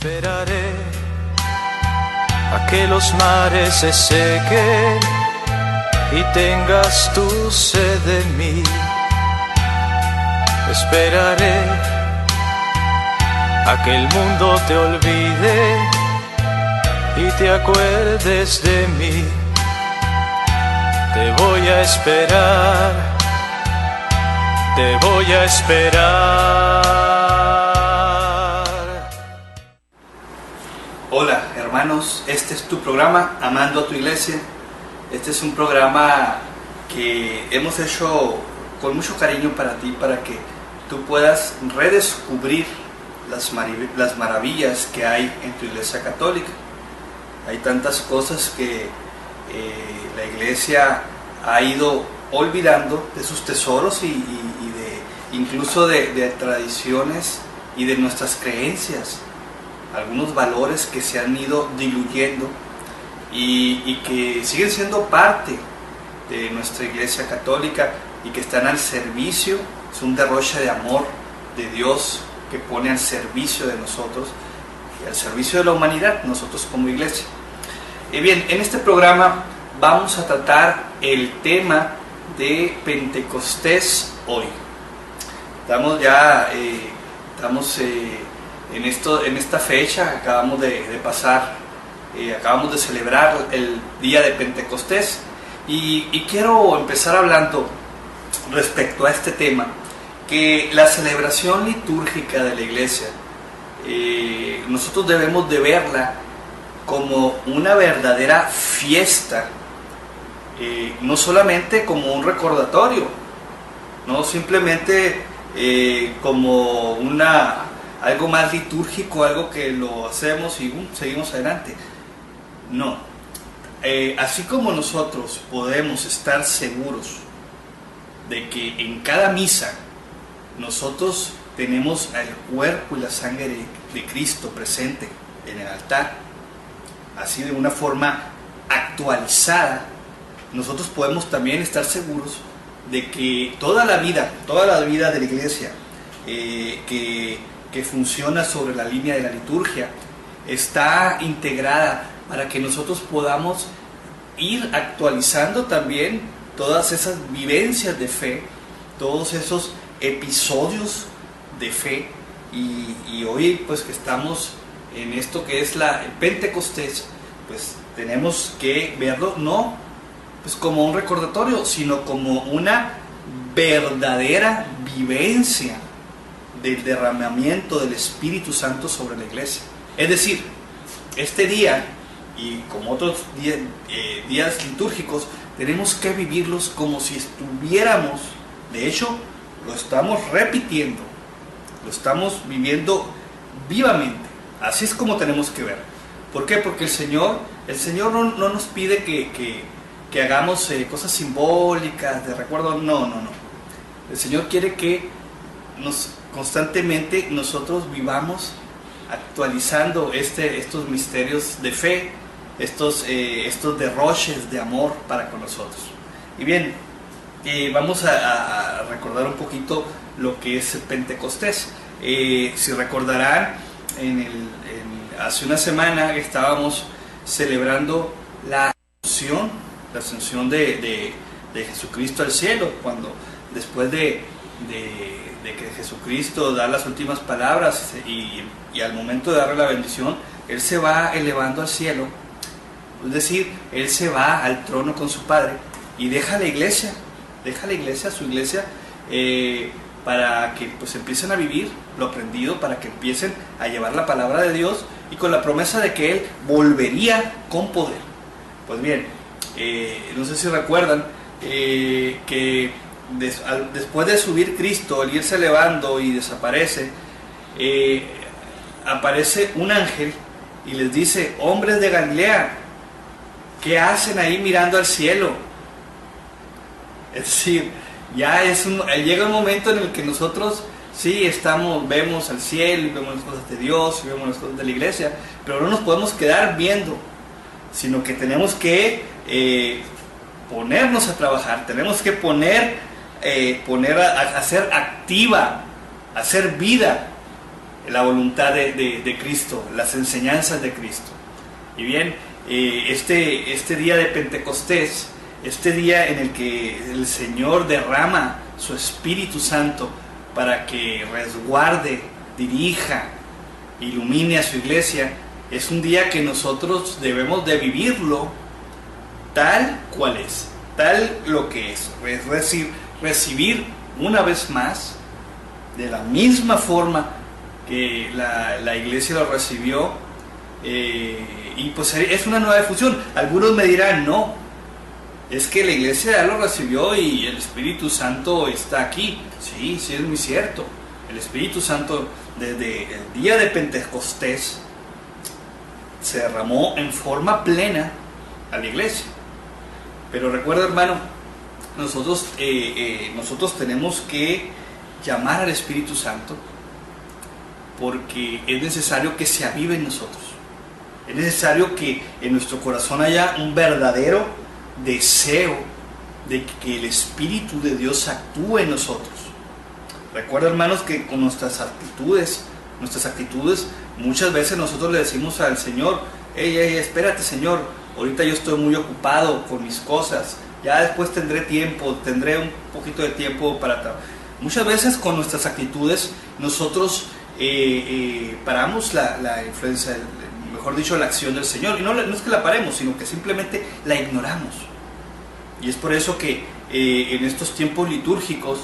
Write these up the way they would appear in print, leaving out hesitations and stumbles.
Esperaré a que los mares se sequen y tengas tu sed de mí. Esperaré a que el mundo te olvide y te acuerdes de mí. Te voy a esperar, te voy a esperar. Hola hermanos, este es tu programa Amando a tu Iglesia. Este es un programa que hemos hecho con mucho cariño para ti, para que tú puedas redescubrir las maravillas que hay en tu Iglesia Católica. Hay tantas cosas que la Iglesia ha ido olvidando de sus tesoros y incluso de tradiciones y de nuestras creencias. Algunos valores que se han ido diluyendo y que siguen siendo parte de nuestra Iglesia Católica y que están al servicio. Es un derroche de amor de Dios que pone al servicio de nosotros y al servicio de la humanidad, nosotros como Iglesia. Y bien, en este programa vamos a tratar el tema de Pentecostés hoy. Estamos en esta fecha, acabamos de celebrar el día de Pentecostés y quiero empezar hablando respecto a este tema, que la celebración litúrgica de la Iglesia, nosotros debemos de verla como una verdadera fiesta, no solamente como un recordatorio, no simplemente como algo más litúrgico, algo que lo hacemos y seguimos adelante. No, así como nosotros podemos estar seguros de que en cada misa nosotros tenemos el cuerpo y la sangre de Cristo presente en el altar, así de una forma actualizada, nosotros podemos también estar seguros de que toda la vida de la Iglesia que funciona sobre la línea de la liturgia está integrada para que nosotros podamos ir actualizando también todas esas vivencias de fe, todos esos episodios de fe. Y hoy, pues, que estamos en esto que es el Pentecostés, pues tenemos que verlo no pues como un recordatorio, sino como una verdadera vivencia del derramamiento del Espíritu Santo sobre la Iglesia. Es decir, este día, y como otros días litúrgicos, tenemos que vivirlos como si estuviéramos, de hecho, lo estamos repitiendo, lo estamos viviendo vivamente. Así es como tenemos que ver. ¿Por qué? Porque el Señor no nos pide que hagamos cosas simbólicas, de recuerdo, no. El Señor quiere que constantemente nosotros vivamos actualizando estos misterios de fe, estos derroches de amor para con nosotros. Y bien, vamos a recordar un poquito lo que es el Pentecostés. Si recordarán, hace una semana estábamos celebrando la ascensión de Jesucristo al cielo, cuando después de que Jesucristo da las últimas palabras y al momento de darle la bendición, Él se va elevando al cielo, es decir, Él se va al trono con su Padre y deja la iglesia, su iglesia, para que pues empiecen a vivir lo aprendido, para que empiecen a llevar la palabra de Dios y con la promesa de que Él volvería con poder. Pues bien, no sé si recuerdan que después de subir Cristo, al irse elevando y desaparece, aparece un ángel y les dice: hombres de Galilea, ¿qué hacen ahí mirando al cielo? Es decir, llega un momento en el que nosotros sí vemos al cielo y vemos las cosas de Dios y vemos las cosas de la iglesia, pero no nos podemos quedar viendo, sino que tenemos que ponernos a trabajar, tenemos que poner a hacer activa, a hacer vida la voluntad de Cristo, las enseñanzas de Cristo. Y bien, este día de Pentecostés, este día en el que el Señor derrama su Espíritu Santo para que resguarde, dirija, ilumine a su iglesia, es un día que nosotros debemos de vivirlo tal cual es, tal lo que es decir, recibir una vez más, de la misma forma que la iglesia lo recibió, y pues es una nueva difusión. Algunos me dirán, no, es que la iglesia ya lo recibió y el Espíritu Santo está aquí. Sí, sí, es muy cierto. El Espíritu Santo desde el día de Pentecostés se derramó en forma plena a la iglesia. Pero recuerda, hermano, nosotros tenemos que llamar al Espíritu Santo, porque es necesario que se avive en nosotros. Es necesario que en nuestro corazón haya un verdadero deseo de que el Espíritu de Dios actúe en nosotros. Recuerda, hermanos, que con nuestras actitudes, muchas veces nosotros le decimos al Señor, espérate, Señor, ahorita yo estoy muy ocupado con mis cosas, ya después tendré un poquito de tiempo para trabajar. Muchas veces con nuestras actitudes nosotros paramos la influencia, mejor dicho, la acción del Señor. Y no es que la paremos, sino que simplemente la ignoramos. Y es por eso que en estos tiempos litúrgicos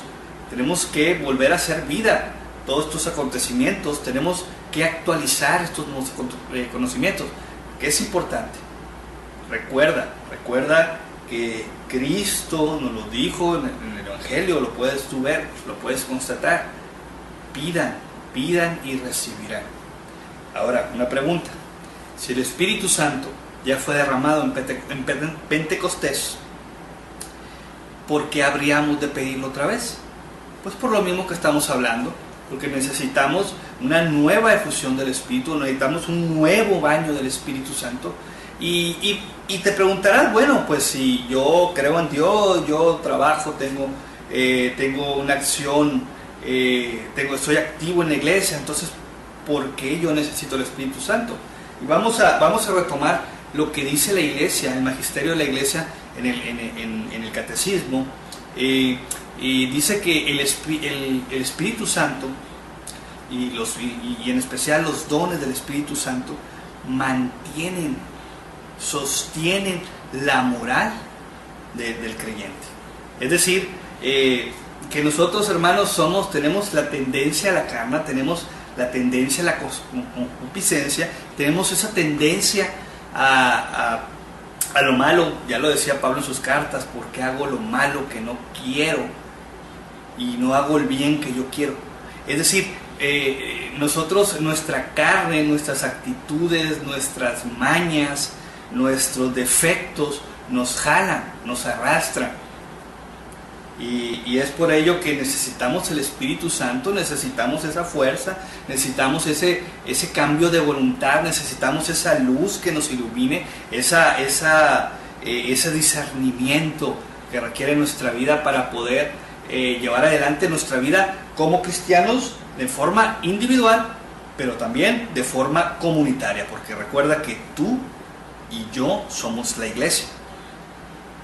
tenemos que volver a hacer vida todos estos acontecimientos, tenemos que actualizar estos conocimientos, que es importante. Recuerda que Cristo nos lo dijo en el Evangelio, lo puedes tú ver, lo puedes constatar. Pidan y recibirán. Ahora, una pregunta: si el Espíritu Santo ya fue derramado en Pentecostés, ¿por qué habríamos de pedirlo otra vez? Pues por lo mismo que estamos hablando, porque necesitamos una nueva efusión del Espíritu, necesitamos un nuevo baño del Espíritu Santo. Y te preguntarás, bueno, pues si yo creo en Dios, yo trabajo, tengo una acción, estoy activo en la iglesia, entonces ¿por qué yo necesito el Espíritu Santo? Y vamos a retomar lo que dice la iglesia, el magisterio de la iglesia en el catecismo. Y dice que el Espíritu Santo y en especial los dones del Espíritu Santo sostienen la moral del creyente. Es decir, que nosotros, hermanos, tenemos la tendencia a la carne, tenemos la tendencia a la concupiscencia, tenemos esa tendencia a lo malo. Ya lo decía Pablo en sus cartas: ¿por qué hago lo malo que no quiero y no hago el bien que yo quiero? Es decir, nosotros, nuestra carne, nuestras actitudes, nuestras mañas, nuestros defectos nos jalan, nos arrastran. Y es por ello que necesitamos el Espíritu Santo, necesitamos esa fuerza, necesitamos ese cambio de voluntad, necesitamos esa luz que nos ilumine, ese discernimiento que requiere nuestra vida para poder llevar adelante nuestra vida como cristianos de forma individual, pero también de forma comunitaria, porque recuerda que tú y yo somos la iglesia.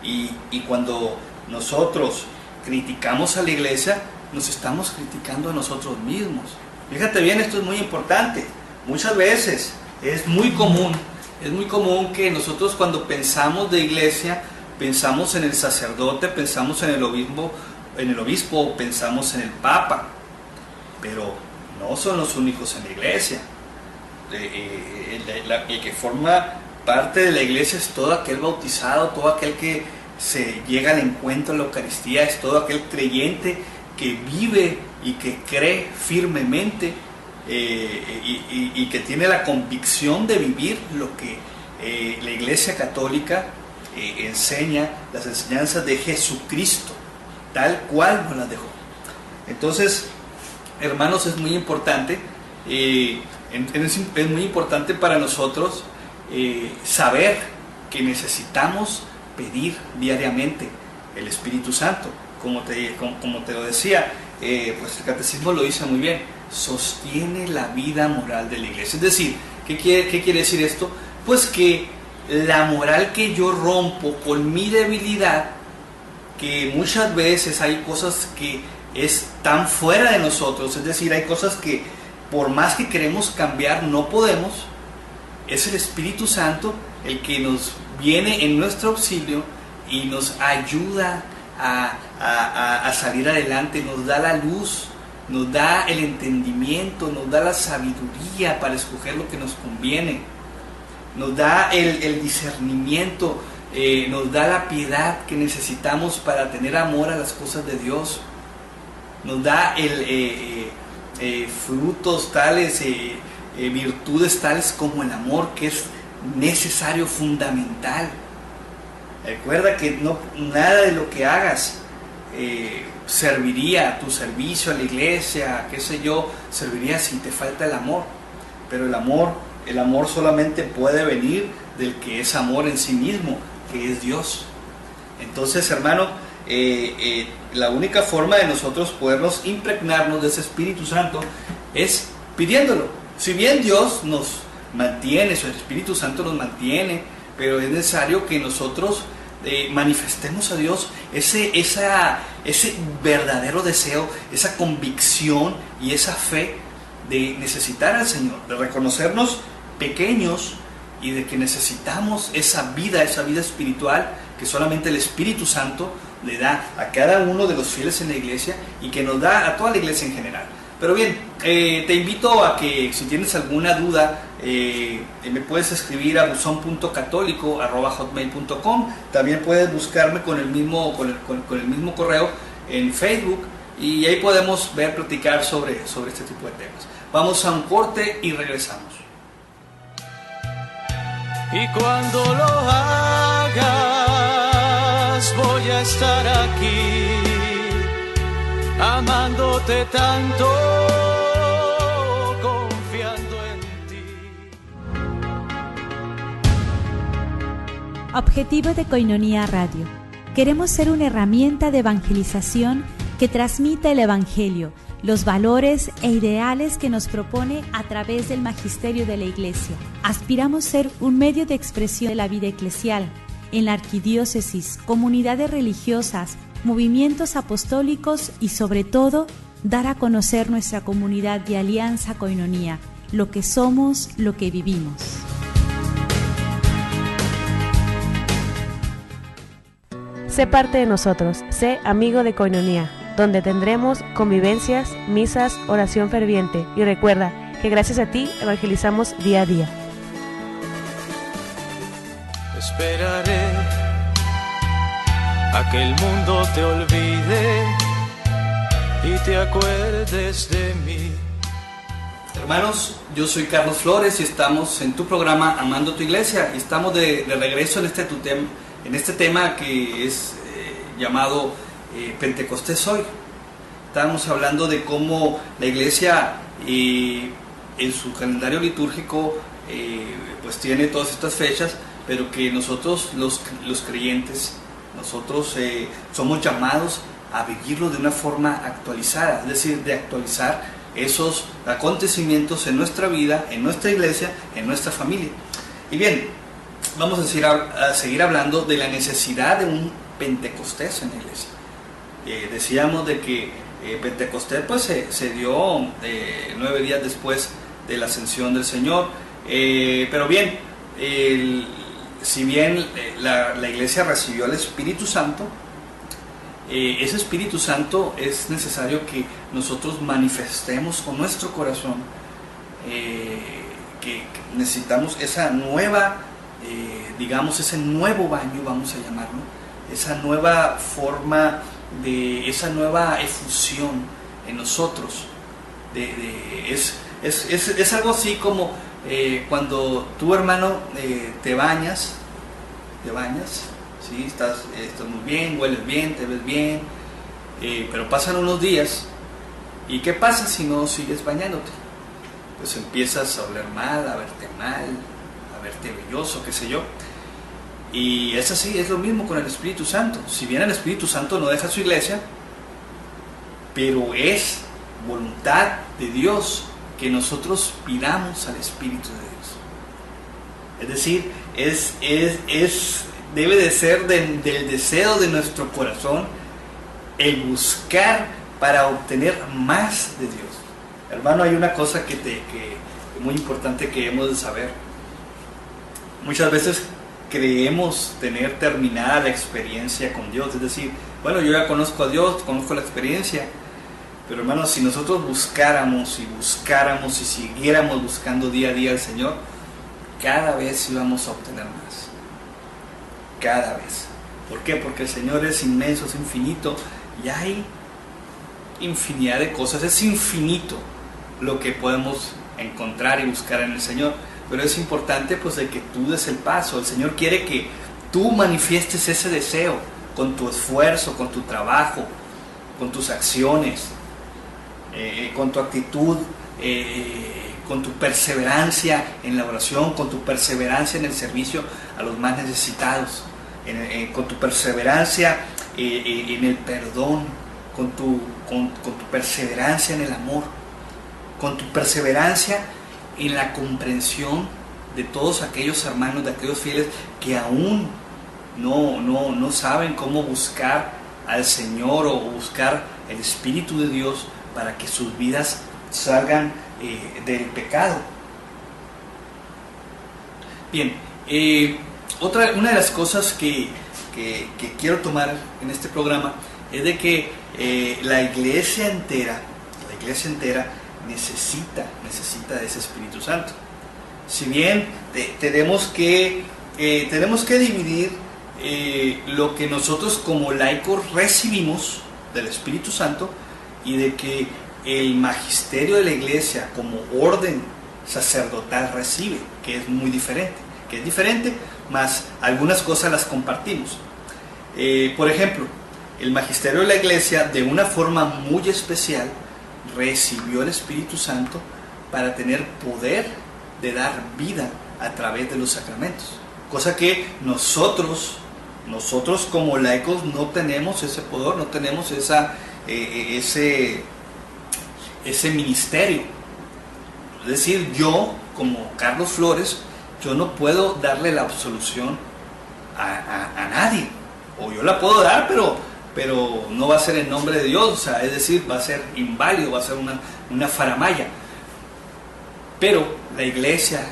Y cuando nosotros criticamos a la iglesia, nos estamos criticando a nosotros mismos. Fíjate bien, esto es muy importante. Muchas veces es muy común que nosotros, cuando pensamos de iglesia, pensamos en el sacerdote, pensamos en el obispo, pensamos en el papa, pero no son los únicos en la iglesia. El que forma parte de la iglesia es todo aquel bautizado, todo aquel que se llega al encuentro de la Eucaristía, es todo aquel creyente que vive y que cree firmemente y que tiene la convicción de vivir lo que la Iglesia Católica enseña, las enseñanzas de Jesucristo, tal cual nos las dejó. Entonces, hermanos, es muy importante, es muy importante para nosotros saber que necesitamos pedir diariamente el Espíritu Santo. Como te lo decía, pues el catecismo lo dice muy bien: sostiene la vida moral de la iglesia. Es decir, ¿qué quiere decir esto? Pues que la moral que yo rompo con mi debilidad, que muchas veces hay cosas que están fuera de nosotros, es decir, hay cosas que por más que queremos cambiar no podemos, es el Espíritu Santo el que nos viene en nuestro auxilio y nos ayuda a salir adelante, nos da la luz, nos da el entendimiento, nos da la sabiduría para escoger lo que nos conviene, nos da el discernimiento, nos da la piedad que necesitamos para tener amor a las cosas de Dios, nos da frutos tales, virtudes tales como el amor, que es necesario, fundamental. Recuerda que nada de lo que hagas serviría, tu servicio a la iglesia, qué sé yo, serviría si te falta el amor. Pero el amor solamente puede venir del que es amor en sí mismo, que es Dios. Entonces, hermano, la única forma de nosotros podernos impregnarnos de ese Espíritu Santo es pidiéndolo. Si bien Dios nos mantiene, su Espíritu Santo nos mantiene, pero es necesario que nosotros manifestemos a Dios ese verdadero deseo, esa convicción y esa fe de necesitar al Señor, de reconocernos pequeños y de que necesitamos esa vida espiritual que solamente el Espíritu Santo le da a cada uno de los fieles en la iglesia y que nos da a toda la iglesia en general. Pero bien, te invito a que si tienes alguna duda, me puedes escribir a buzon.católico@hotmail.com. También puedes buscarme con el mismo correo en Facebook y ahí podemos platicar sobre este tipo de temas. Vamos a un corte y regresamos. Y cuando lo hagas, voy a estar aquí, amándote tanto, confiando en ti. Objetivo de Koinonia Radio. Queremos ser una herramienta de evangelización que transmita el Evangelio, los valores e ideales que nos propone a través del magisterio de la Iglesia. Aspiramos ser un medio de expresión de la vida eclesial en la arquidiócesis, comunidades religiosas, movimientos apostólicos y sobre todo, dar a conocer nuestra comunidad de Alianza Koinonia, lo que somos, lo que vivimos. Sé parte de nosotros, sé amigo de Koinonia, donde tendremos convivencias, misas, oración ferviente y recuerda que gracias a ti evangelizamos día a día. Esperaré a que el mundo te olvide y te acuerdes de mí. Hermanos, yo soy Carlos Flores y estamos en tu programa Amando tu Iglesia y estamos de regreso en este tema que es llamado Pentecostés hoy. Estábamos hablando de cómo la iglesia en su calendario litúrgico pues tiene todas estas fechas, pero que nosotros los creyentes, nosotros somos llamados a vivirlo de una forma actualizada, es decir, de actualizar esos acontecimientos en nuestra vida, en nuestra iglesia, en nuestra familia. Y bien, vamos a seguir hablando de la necesidad de un Pentecostés en la iglesia. Decíamos de que Pentecostés pues se dio 9 días después de la ascensión del Señor, pero bien, si bien la iglesia recibió el Espíritu Santo, ese Espíritu Santo es necesario que nosotros manifestemos con nuestro corazón, que necesitamos esa nueva, ese nuevo baño, vamos a llamarlo, esa nueva forma, esa nueva efusión en nosotros. Es algo así como cuando tú, hermano, te bañas, ¿sí? Estás muy bien, hueles bien, te ves bien, pero pasan unos días y ¿qué pasa si no sigues bañándote? Pues empiezas a oler mal, a verte brilloso, qué sé yo. Y es así, es lo mismo con el Espíritu Santo. Si bien el Espíritu Santo no deja su iglesia, pero es voluntad de Dios que nosotros pidamos al Espíritu de Dios. Es decir, debe de ser del deseo de nuestro corazón el buscar para obtener más de Dios. Hermano, hay una cosa que es muy importante que hemos de saber. Muchas veces creemos tener terminada la experiencia con Dios, es decir, bueno, yo ya conozco a Dios, conozco la experiencia, pero hermanos, si nosotros buscáramos y siguiéramos buscando día a día al Señor, cada vez íbamos a obtener más, cada vez. ¿Por qué? Porque el Señor es inmenso, es infinito, y hay infinidad de cosas, es infinito lo que podemos encontrar y buscar en el Señor, pero es importante pues de que tú des el paso. El Señor quiere que tú manifiestes ese deseo con tu esfuerzo, con tu trabajo, con tus acciones, con tu actitud, con tu perseverancia en la oración, con tu perseverancia en el servicio a los más necesitados, con tu perseverancia en el perdón, con tu perseverancia en el amor, con tu perseverancia en la comprensión de todos aquellos hermanos, de aquellos fieles que aún no saben cómo buscar al Señor o buscar el Espíritu de Dios para que sus vidas salgan del pecado. Bien, una de las cosas que quiero tomar en este programa es de que la iglesia entera necesita de ese Espíritu Santo. Si bien tenemos que dividir lo que nosotros como laicos recibimos del Espíritu Santo y de que el magisterio de la iglesia como orden sacerdotal recibe, que es muy diferente, más algunas cosas las compartimos. Por ejemplo, el magisterio de la iglesia de una forma muy especial recibió el Espíritu Santo para tener poder de dar vida a través de los sacramentos, cosa que nosotros como laicos no tenemos ese poder, no tenemos ese ministerio. Es decir, yo como Carlos Flores, yo no puedo darle la absolución a nadie, o yo la puedo dar, pero no va a ser en nombre de Dios, o sea, es decir, va a ser inválido, va a ser una faramaya. Pero la iglesia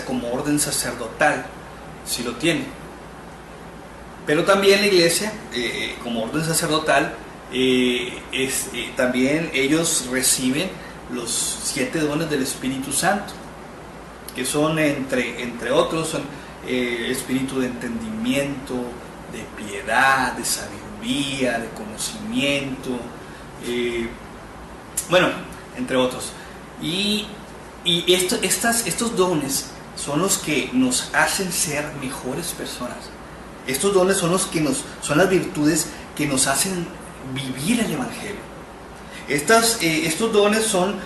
como orden sacerdotal sí lo tiene. Pero también la iglesia como orden sacerdotal también ellos reciben los 7 dones del Espíritu Santo, que son entre otros son espíritu de entendimiento, de piedad, de sabiduría, de conocimiento, bueno, entre otros. Y estos dones son los que nos hacen ser mejores personas. Estos dones son son las virtudes que nos hacen vivir el Evangelio. Estos dones son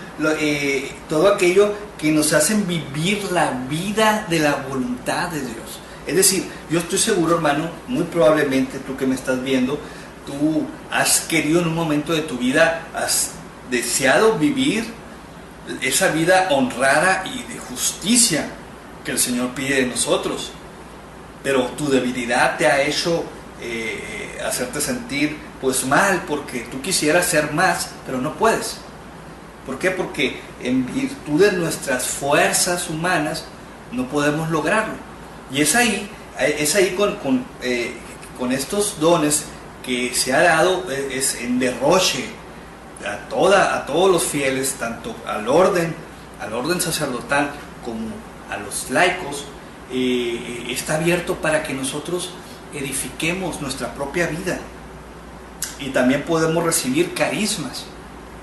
todo aquello que nos hacen vivir la vida de la voluntad de Dios. Es decir, yo estoy seguro, hermano, muy probablemente tú que me estás viendo, tú has querido en un momento de tu vida, has deseado vivir esa vida honrada y de justicia que el Señor pide de nosotros, pero tu debilidad te ha hecho hacerte sentir pues mal, porque tú quisieras ser más, pero no puedes. ¿Por qué? Porque en virtud de nuestras fuerzas humanas no podemos lograrlo. Y es ahí con estos dones que se ha dado es en derroche a todos los fieles, tanto al orden sacerdotal como a los laicos, está abierto para que nosotros edifiquemos nuestra propia vida. Y también podemos recibir carismas.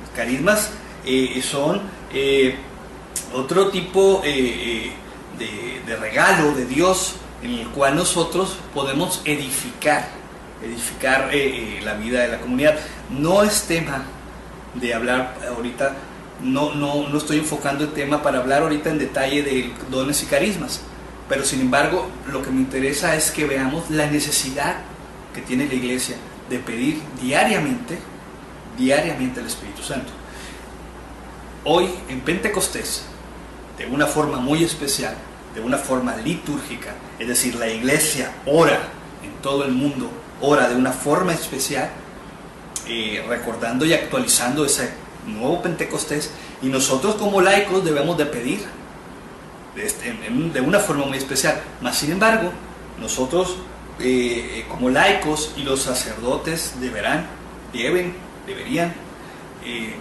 Los carismas son otro tipo de regalo de Dios, en el cual nosotros podemos edificar la vida de la comunidad. No es tema de hablar ahorita, no estoy enfocando el tema para hablar ahorita en detalle de dones y carismas, pero sin embargo lo que me interesa es que veamos la necesidad que tiene la iglesia de pedir diariamente al Espíritu Santo. hoy en Pentecostés, de una forma muy especial, de una forma litúrgica, es decir, la iglesia ora en todo el mundo, ora de una forma especial, recordando y actualizando ese nuevo Pentecostés, y nosotros como laicos debemos de pedir de una forma muy especial. Mas sin embargo, nosotros como laicos y los sacerdotes deberían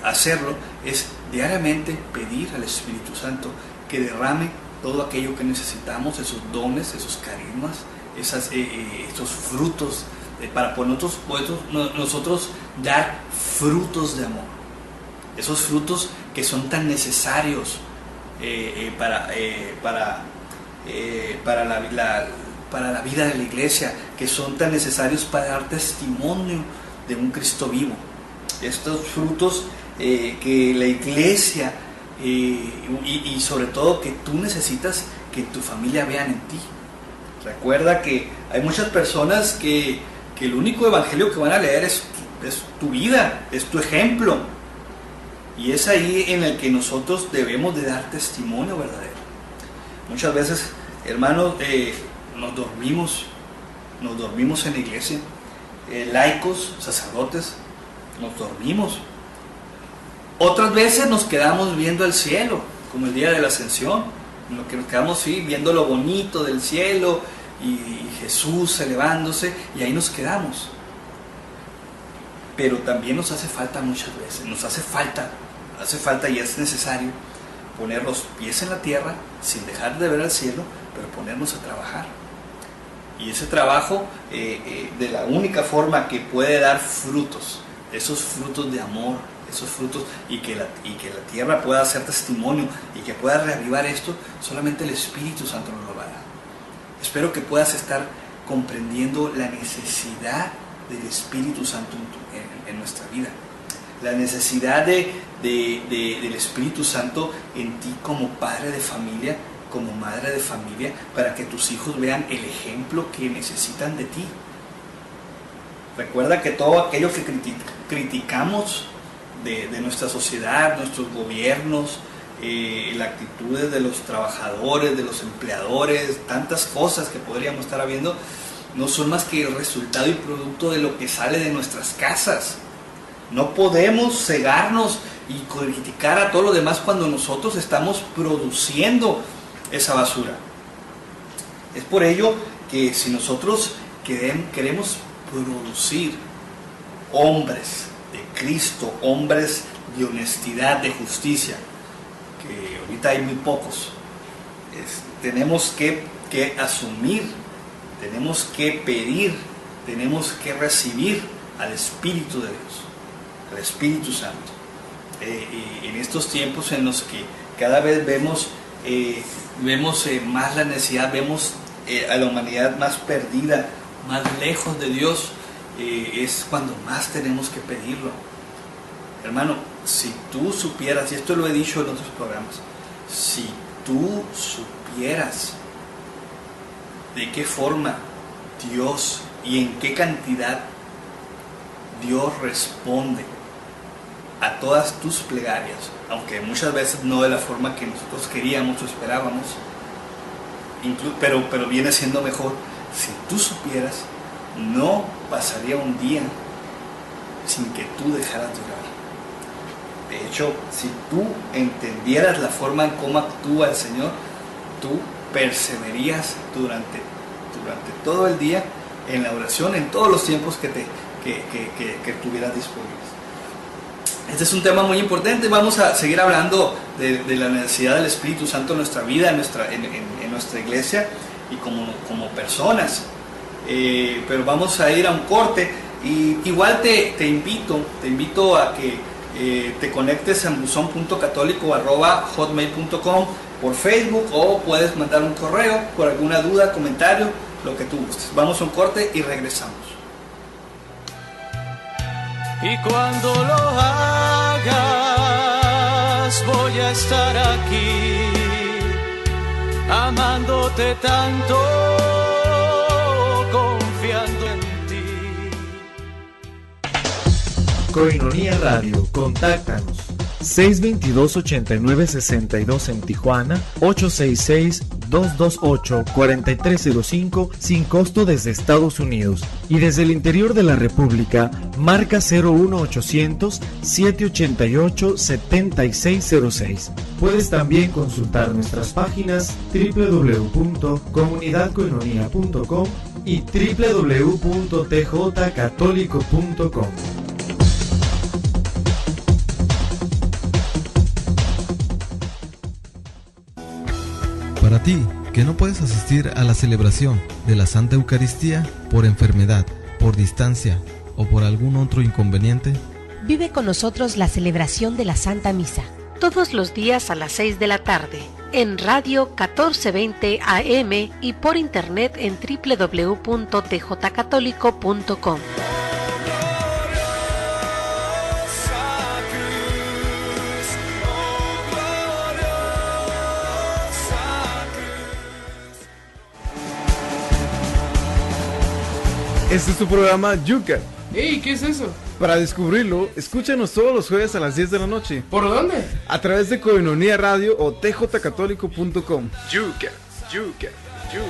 hacerlo, es diariamente pedir al Espíritu Santo que derrame todo aquello que necesitamos, esos dones, esos carismas, estos frutos, para nosotros dar frutos de amor, esos frutos que son tan necesarios para la vida de la iglesia, que son tan necesarios para dar testimonio de un Cristo vivo. Estos frutos que la iglesia y sobre todo que tú necesitas que tu familia vean en ti. Recuerda que hay muchas personas que el único evangelio que van a leer es tu vida, es tu ejemplo, y es ahí en el que nosotros debemos de dar testimonio verdadero. Muchas veces, hermanos, nos dormimos en la iglesia, laicos, sacerdotes, nos dormimos. Otras veces nos quedamos viendo el cielo, como el día de la Ascensión, en lo que nos quedamos viendo lo bonito del cielo y Jesús elevándose, y ahí nos quedamos. Pero también nos hace falta muchas veces, hace falta y es necesario poner los pies en la tierra sin dejar de ver al cielo, pero ponernos a trabajar. Y ese trabajo, de la única forma que puede dar frutos, esos frutos de amor, esos frutos, y que la tierra pueda hacer testimonio y que pueda reavivar esto, solamente el Espíritu Santo nos lo va a dar. Espero que puedas estar comprendiendo la necesidad del Espíritu Santo en nuestra vida, la necesidad del Espíritu Santo en ti como padre de familia, como madre de familia, para que tus hijos vean el ejemplo que necesitan de ti. Recuerda que todo aquello que criticamos de nuestra sociedad, nuestros gobiernos, las actitudes de los trabajadores, de los empleadores, tantas cosas que podríamos estar viendo, no son más que el resultado y producto de lo que sale de nuestras casas. No podemos cegarnos y criticar a todo lo demás cuando nosotros estamos produciendo esa basura. Es por ello que si nosotros queremos producir hombres de Cristo, hombres de honestidad, de justicia, que ahorita hay muy pocos, tenemos que asumir, tenemos que pedir, tenemos que recibir al Espíritu de Dios, al Espíritu Santo. En estos tiempos en los que cada vez vemos más la necesidad, vemos a la humanidad más perdida, más lejos de Dios, es cuando más tenemos que pedirlo. Hermano, si tú supieras, y esto lo he dicho en otros programas, si tú supieras de qué forma Dios y en qué cantidad Dios responde a todas tus plegarias, aunque muchas veces no de la forma que nosotros queríamos o esperábamos, pero viene siendo mejor. Si tú supieras, no pasaría un día sin que tú dejaras de orar. De hecho, si tú entendieras la forma en cómo actúa el Señor, tú perseverarías durante todo el día en la oración, en todos los tiempos que tuvieras disponibles. Este es un tema muy importante. Vamos a seguir hablando de la necesidad del Espíritu Santo en nuestra vida, en nuestra iglesia y como personas. Pero vamos a ir a un corte, y igual te invito a que te conectes en buzon.católico@hotmail.com por Facebook, o puedes mandar un correo por alguna duda, comentario, lo que tú gustes. Vamos a un corte y regresamos. Y cuando lo hagas, voy a estar aquí, amándote tanto, confiando en ti. Koinonia Radio, contáctanos 622-8962 en Tijuana, 866-228-4305 sin costo desde Estados Unidos. Y desde el interior de la República, marca 01800-788-7606. Puedes también consultar nuestras páginas www.comunidadcoinonia.com y www.tjcatólico.com. Para ti, que no puedes asistir a la celebración de la Santa Eucaristía por enfermedad, por distancia o por algún otro inconveniente, vive con nosotros la celebración de la Santa Misa. Todos los días a las 6 de la tarde, en Radio 1420 AM y por internet en www.tjcatólico.com. Este es tu programa Yuca. ¡Ey! ¿Qué es eso? Para descubrirlo, escúchanos todos los jueves a las 10 de la noche. ¿Por dónde? A través de Coinonía Radio o tjcatólico.com. Yuca, Yuca, Yuca.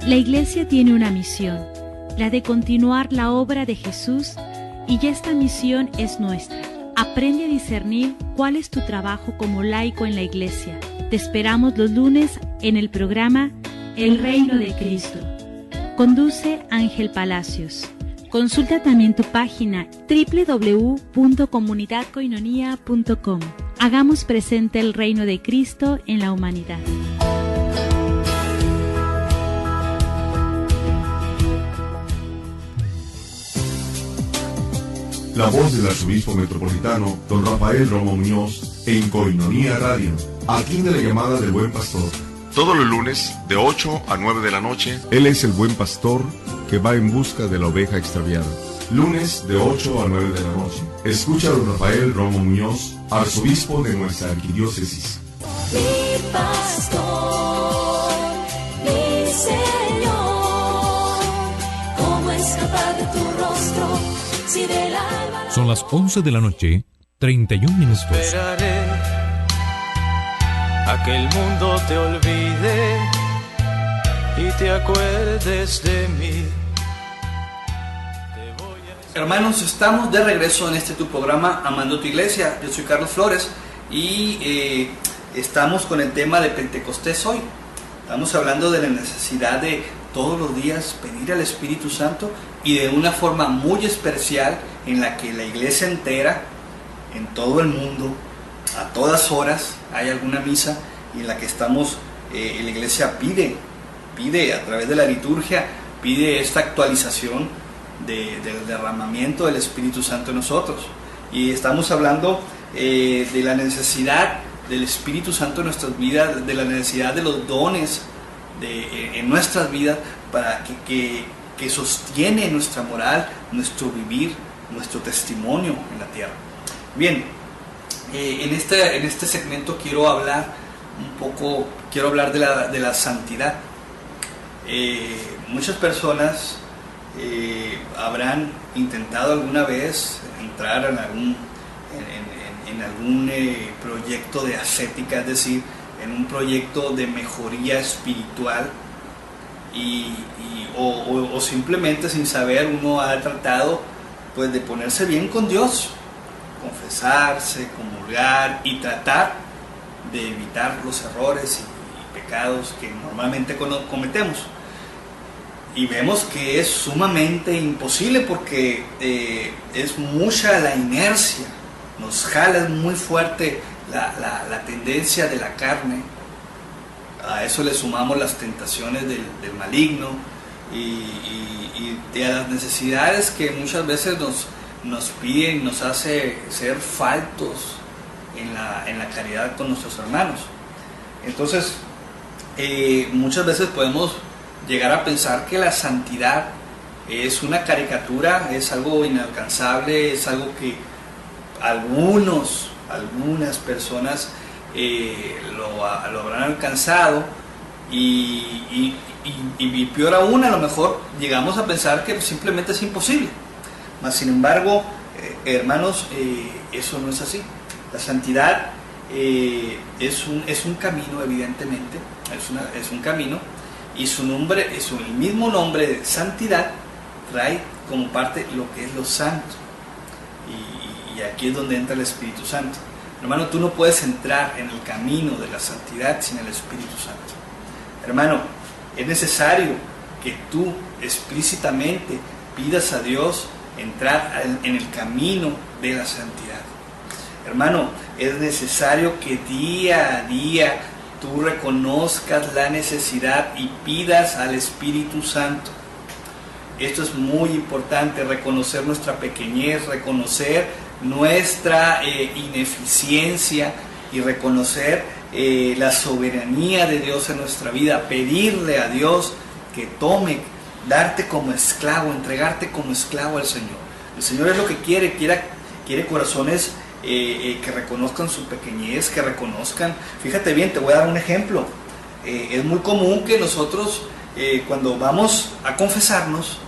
La Iglesia tiene una misión, la de continuar la obra de Jesús, y ya esta misión es nuestra. Aprende a discernir cuál es tu trabajo como laico en la Iglesia. Te esperamos los lunes en el programa El Reino de Cristo. Conduce Ángel Palacios. Consulta también tu página www.comunidadcoinonia.com. Hagamos presente el reino de Cristo en la humanidad. La voz del arzobispo metropolitano, don Rafael Romo Muñoz, en Coinonía Radio, aquí de la llamada del Buen Pastor. Todos los lunes, de 8 a 9 de la noche, él es el buen pastor que va en busca de la oveja extraviada. Lunes, de 8 a 9 de la noche. Escucha a don Rafael Romo Muñoz, arzobispo de nuestra arquidiócesis. Mi pastor, mi Señor, ¿cómo escapar de tu rostro? Si del alba... Son las 11 de la noche, 31 minutos. Esperaré a que el mundo te olvide y te acuerdes de mí. Hermanos, estamos de regreso en este tu programa Amando tu Iglesia. Yo soy Carlos Flores y estamos con el tema de Pentecostés hoy. Estamos hablando de la necesidad de todos los días pedir al Espíritu Santo y de una forma muy especial en la que la iglesia entera, en todo el mundo, a todas horas hay alguna misa y en la que estamos, la iglesia pide a través de la liturgia, pide esta actualización del derramamiento del Espíritu Santo en nosotros. Y estamos hablando de la necesidad del Espíritu Santo en nuestras vidas, de la necesidad de los dones en nuestras vidas para que sostiene nuestra moral, nuestro vivir, nuestro testimonio en la tierra. Bien, en este segmento quiero hablar de la santidad. Muchas personas habrán intentado alguna vez entrar en algún proyecto de ascética, es decir, en un proyecto de mejoría espiritual o simplemente sin saber uno ha tratado pues de ponerse bien con Dios, confesarse, comulgar y tratar de evitar los errores y pecados que normalmente cometemos. Y vemos que es sumamente imposible porque es mucha la inercia, nos jala, es muy fuerte la tendencia de la carne. A eso le sumamos las tentaciones del maligno y a las necesidades que muchas veces nos piden, nos hace ser faltos en la caridad con nuestros hermanos. Entonces, muchas veces podemos llegar a pensar que la santidad es una caricatura, es algo inalcanzable, es algo que algunos Algunas personas lo habrán alcanzado y peor aún, a lo mejor llegamos a pensar que simplemente es imposible. Mas sin embargo, hermanos, eso no es así. La santidad es un camino, evidentemente, es un camino, y el mismo nombre de santidad trae como parte lo que es lo santo, y aquí es donde entra el Espíritu Santo. Hermano, tú no puedes entrar en el camino de la santidad sin el Espíritu Santo. Hermano, es necesario que tú explícitamente pidas a Dios entrar en el camino de la santidad. Hermano, es necesario que día a día tú reconozcas la necesidad y pidas al Espíritu Santo. Esto es muy importante, reconocer nuestra pequeñez, reconocer nuestra ineficiencia y reconocer la soberanía de Dios en nuestra vida, pedirle a Dios que tome, darte como esclavo, entregarte como esclavo al Señor. El Señor es lo que quiere corazones que reconozcan su pequeñez, que reconozcan. Fíjate bien, te voy a dar un ejemplo. Es muy común que nosotros cuando vamos a confesarnos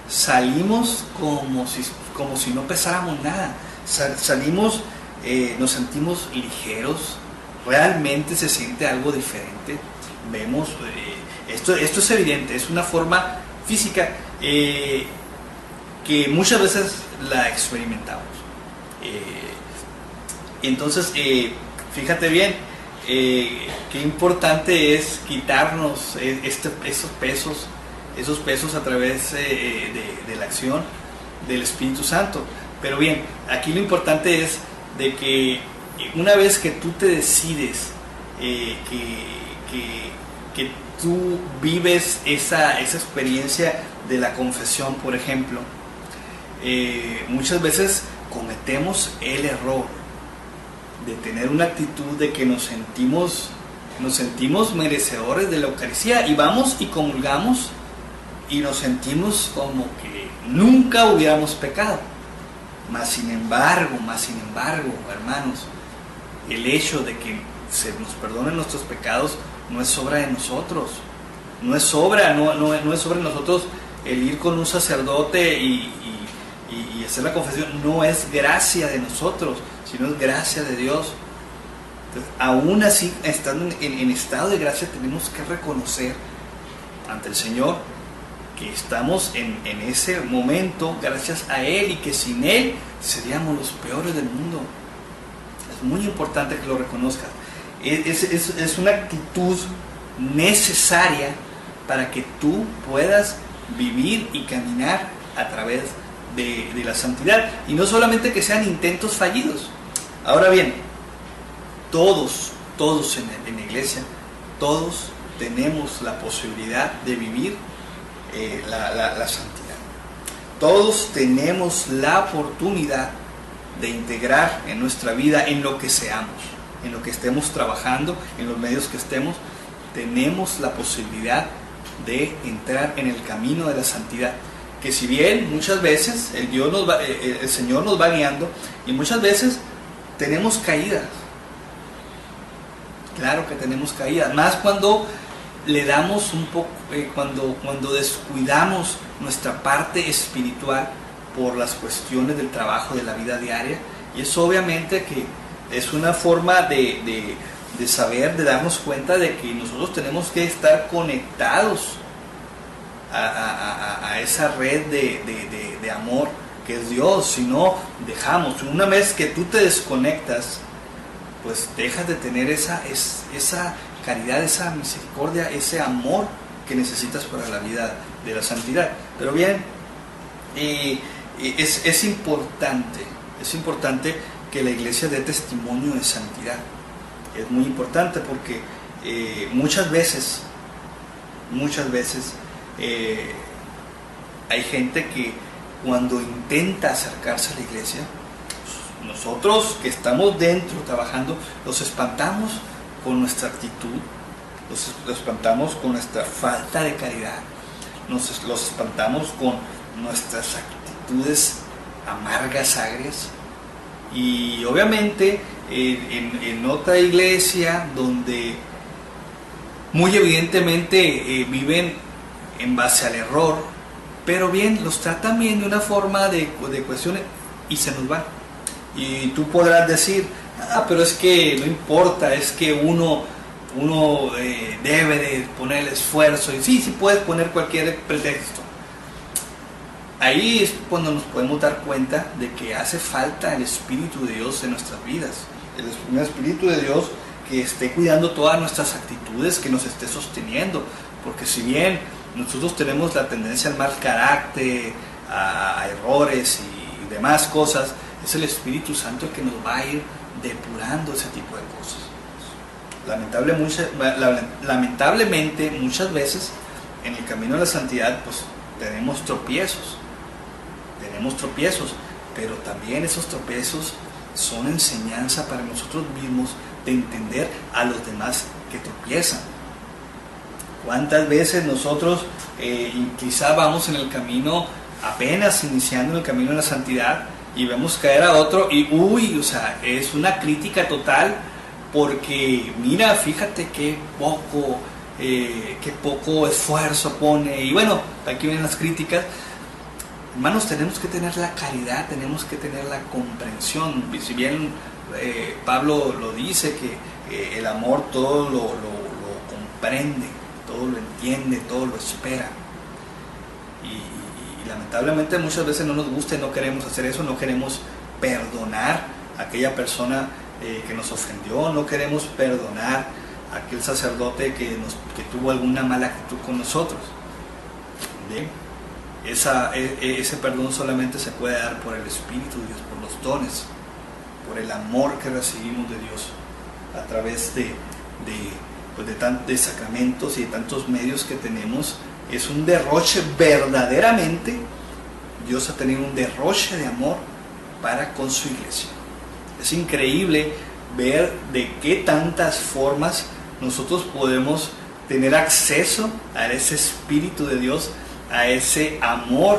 salimos como si no pesáramos nada. Salimos, nos sentimos ligeros, realmente se siente algo diferente. Vemos, esto es evidente, es una forma física que muchas veces la experimentamos. Entonces, fíjate bien, qué importante es quitarnos esos pesos a través de la acción del Espíritu Santo. Pero bien, aquí lo importante es de que una vez que tú te decides que tú vives esa experiencia de la confesión, por ejemplo, muchas veces cometemos el error de tener una actitud de que nos sentimos merecedores de la Eucaristía, y vamos y comulgamos y nos sentimos como que nunca hubiéramos pecado. Mas sin embargo, hermanos, el hecho de que se nos perdonen nuestros pecados no es obra de nosotros. No es obra de nosotros el ir con un sacerdote y hacer la confesión. No es gracia de nosotros, sino es gracia de Dios. Entonces, aún así, estando en estado de gracia, tenemos que reconocer ante el Señor que estamos en ese momento gracias a Él, y que sin Él seríamos los peores del mundo. Es muy importante que lo reconozcas. Es una actitud necesaria para que tú puedas vivir y caminar a través de la santidad, y no solamente que sean intentos fallidos. Ahora bien, todos en la iglesia, todos tenemos la posibilidad de vivir la santidad. Todos tenemos la oportunidad de integrar en nuestra vida, en lo que seamos, en lo que estemos trabajando, en los medios que estemos, tenemos la posibilidad de entrar en el camino de la santidad. Que si bien muchas veces el Señor nos va guiando, y muchas veces tenemos caídas. Claro que tenemos caídas, más cuando le damos un poco, cuando descuidamos nuestra parte espiritual por las cuestiones del trabajo, de la vida diaria. Y eso obviamente que es una forma de saber, de darnos cuenta de que nosotros tenemos que estar conectados a esa red de amor que es Dios. Si no, dejamos, una vez que tú te desconectas, pues dejas de tener esa caridad, esa misericordia, ese amor que necesitas para la vida de la santidad. Pero bien, es importante que la iglesia dé testimonio de santidad. Es muy importante porque muchas veces hay gente que cuando intenta acercarse a la iglesia, nosotros que estamos dentro trabajando, los espantamos con nuestra actitud, los espantamos con nuestra falta de caridad, los espantamos con nuestras actitudes amargas, agrias, y obviamente en otra iglesia donde muy evidentemente viven en base al error, pero bien, los tratan bien de una forma de cuestiones y se nos van. Y tú podrás decir, pero es que no importa, es que uno debe de poner el esfuerzo, y sí puedes poner cualquier pretexto. Ahí es cuando nos podemos dar cuenta de que hace falta el Espíritu de Dios en nuestras vidas, el Espíritu de Dios que esté cuidando todas nuestras actitudes, que nos esté sosteniendo, porque si bien nosotros tenemos la tendencia al mal carácter, a errores y demás cosas, es el Espíritu Santo el que nos va a ir depurando ese tipo de cosas. Lamentablemente muchas veces en el camino de la santidad pues tenemos tropiezos, pero también esos tropiezos son enseñanza para nosotros mismos de entender a los demás que tropiezan. ¿Cuántas veces nosotros quizá vamos en el camino, apenas iniciando en el camino de la santidad, y vemos caer a otro y es una crítica total, porque mira, fíjate qué poco esfuerzo pone, y bueno, aquí vienen las críticas. Hermanos, tenemos que tener la caridad, tenemos que tener la comprensión. Si bien Pablo lo dice, que el amor todo lo comprende, todo lo entiende, todo lo espera. Y lamentablemente muchas veces no nos gusta y no queremos hacer eso, no queremos perdonar a aquella persona que nos ofendió, no queremos perdonar a aquel sacerdote que tuvo alguna mala actitud con nosotros. ¿Bien? Ese perdón solamente se puede dar por el Espíritu de Dios, por los dones, por el amor que recibimos de Dios a través de sacramentos y de tantos medios que tenemos. Es un derroche, verdaderamente Dios ha tenido un derroche de amor para con su iglesia. Es increíble ver de qué tantas formas nosotros podemos tener acceso a ese Espíritu de Dios, a ese amor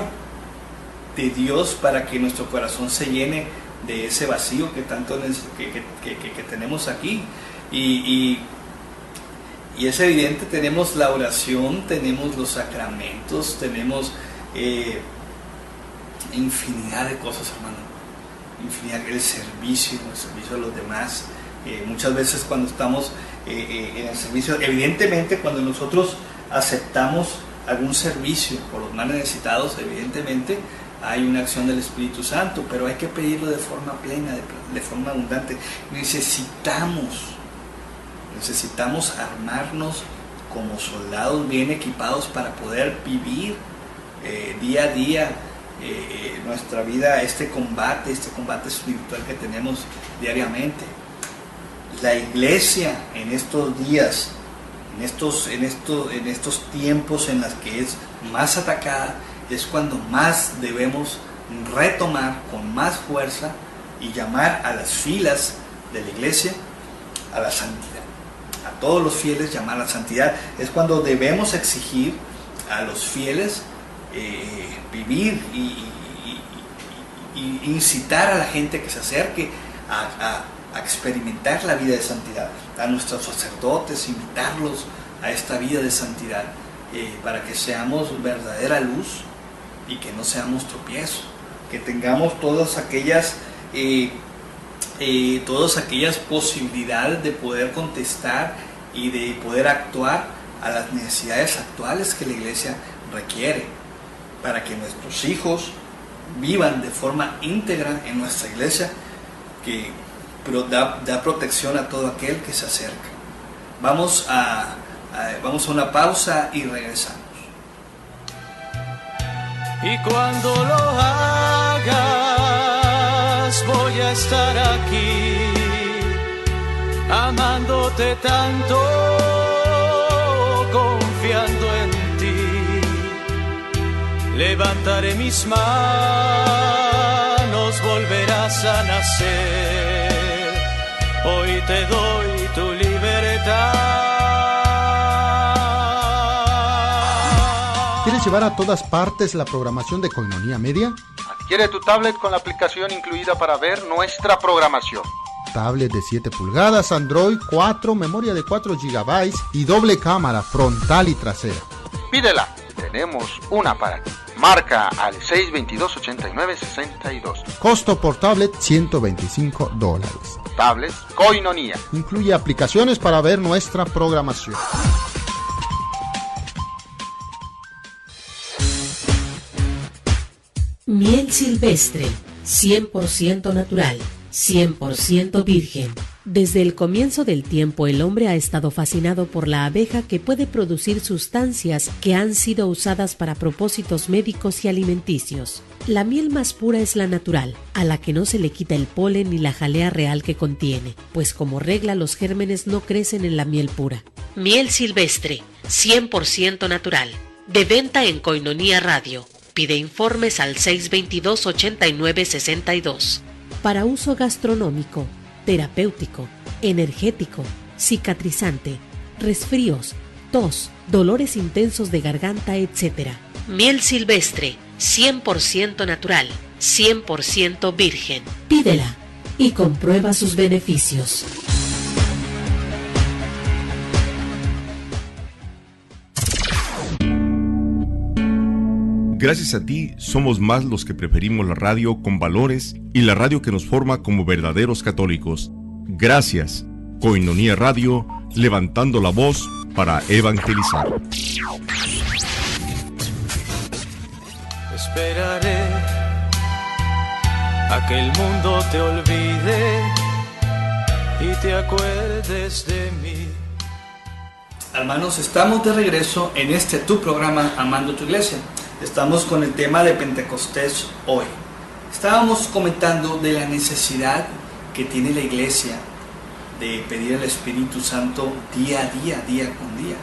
de Dios, para que nuestro corazón se llene de ese vacío que tanto que tenemos aquí. Y es evidente, tenemos la oración, tenemos los sacramentos, tenemos infinidad de cosas, hermano, infinidad, el servicio a los demás. Muchas veces cuando estamos en el servicio, evidentemente cuando nosotros aceptamos algún servicio por los más necesitados, evidentemente hay una acción del Espíritu Santo, pero hay que pedirlo de forma plena, de forma abundante. Necesitamos armarnos como soldados bien equipados para poder vivir día a día nuestra vida, este combate espiritual que tenemos diariamente. La iglesia en estos días, en estos tiempos en los que es más atacada, es cuando más debemos retomar con más fuerza y llamar a las filas de la iglesia a la santidad. A todos los fieles llamar a la santidad. Es cuando debemos exigir a los fieles vivir y incitar a la gente que se acerque a experimentar la vida de santidad, a nuestros sacerdotes, invitarlos a esta vida de santidad, para que seamos verdadera luz y que no seamos tropiezo, que tengamos todas aquellas posibilidades de poder contestar y de poder actuar a las necesidades actuales que la iglesia requiere, para que nuestros hijos vivan de forma íntegra en nuestra iglesia, que da protección a todo aquel que se acerca. Vamos a una pausa y regresamos. Y cuando lo hagas, voy a estar aquí, amándote tanto, confiando en ti. Levantaré mis manos, volverás a nacer. Hoy te doy tu libertad. ¿Quieres llevar a todas partes la programación de Koinonia Media? Adquiere tu tablet con la aplicación incluida para ver nuestra programación. tablet de 7 pulgadas, Android 4, memoria de 4 GB y doble cámara frontal y trasera. Pídela, tenemos una para ti. Marca al 622-8962. Costo por tablet $125. Tablets Koinonia. Incluye aplicaciones para ver nuestra programación. Miel silvestre, 100% natural, 100% virgen. Desde el comienzo del tiempo el hombre ha estado fascinado por la abeja que puede producir sustancias que han sido usadas para propósitos médicos y alimenticios. La miel más pura es la natural, a la que no se le quita el polen ni la jalea real que contiene, pues como regla los gérmenes no crecen en la miel pura. Miel silvestre, 100% natural, de venta en Koinonia Radio. Pide informes al 622-8962. Para uso gastronómico, terapéutico, energético, cicatrizante, resfríos, tos, dolores intensos de garganta, etc. Miel silvestre, 100% natural, 100% virgen. Pídela y comprueba sus beneficios. Gracias a ti, somos más los que preferimos la radio con valores y la radio que nos forma como verdaderos católicos. Gracias, Koinonia Radio, levantando la voz para evangelizar. Esperaré a que el mundo te olvide y te acuerdes de mí. Hermanos, estamos de regreso en este tu programa Amando tu Iglesia. Estamos con el tema de Pentecostés hoy. Estábamos comentando de la necesidad que tiene la iglesia de pedir al Espíritu Santo día a día, día con día.